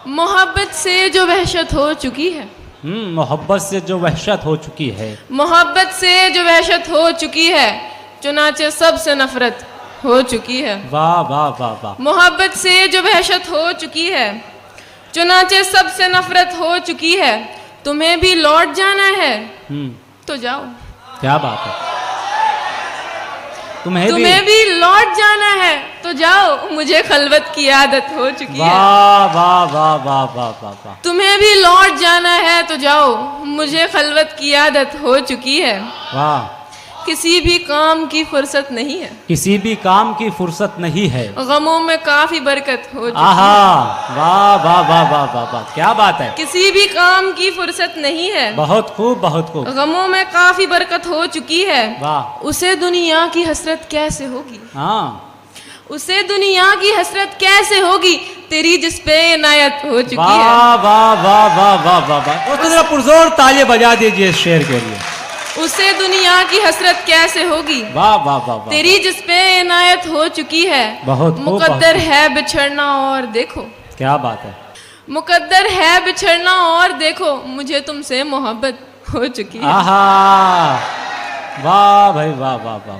मोहब्बत से जो वहशत हो चुकी है, मोहब्बत से जो वहशत हो चुकी है, मोहब्बत से जो वहशत हो चुकी है, चुनाचे सबसे नफरत हो चुकी है। वाह वाह वाह वाह। मोहब्बत से जो वहशत हो चुकी है, चुनाचे सबसे नफरत हो चुकी है। तुम्हें भी लौट जाना है तो जाओ। क्या बात है। तुम्हें भी लौट जाना है तो जाओ, मुझे खलवत की आदत हो चुकी है। वाह वाह वाह वाह वाह वाह वाह। तुम्हें भी लौट जाना है तो जाओ, मुझे खलवत की आदत हो चुकी है। वाह। किसी भी काम की फुर्सत नहीं है, किसी भी काम की फुर्सत नहीं है। गमों में काफी बरकत हो चुकी आहा। है। वाह वाह वाह वाह वाह वाह। क्या बात है। किसी भी काम की फुर्सत नहीं है, बहुत खूब बहुत खूब। गमों में काफी बरकत हो चुकी है। वाह। उसे दुनिया की हसरत कैसे होगी, हाँ। उसे दुनिया की हसरत कैसे होगी, तेरी जिस पे इनायत हो चुकी है। वाह वाह वाह वाह वाह वाह वाह। उसको जरा पुरजोर तालियां बजा दीजिए इस शेर के लिए। उसे दुनिया की हसरत कैसे होगी, वाह वाह वाह वाह। तेरी जिस पे इनायत हो चुकी है। बहुत खूब, मुकद्दर बहुत है बिछड़ना और देखो, क्या बात है। मुकद्दर है बिछड़ना और देखो, मुझे तुमसे मोहब्बत हो चुकी है। आहा। वाह भाई वाह वाह वाह।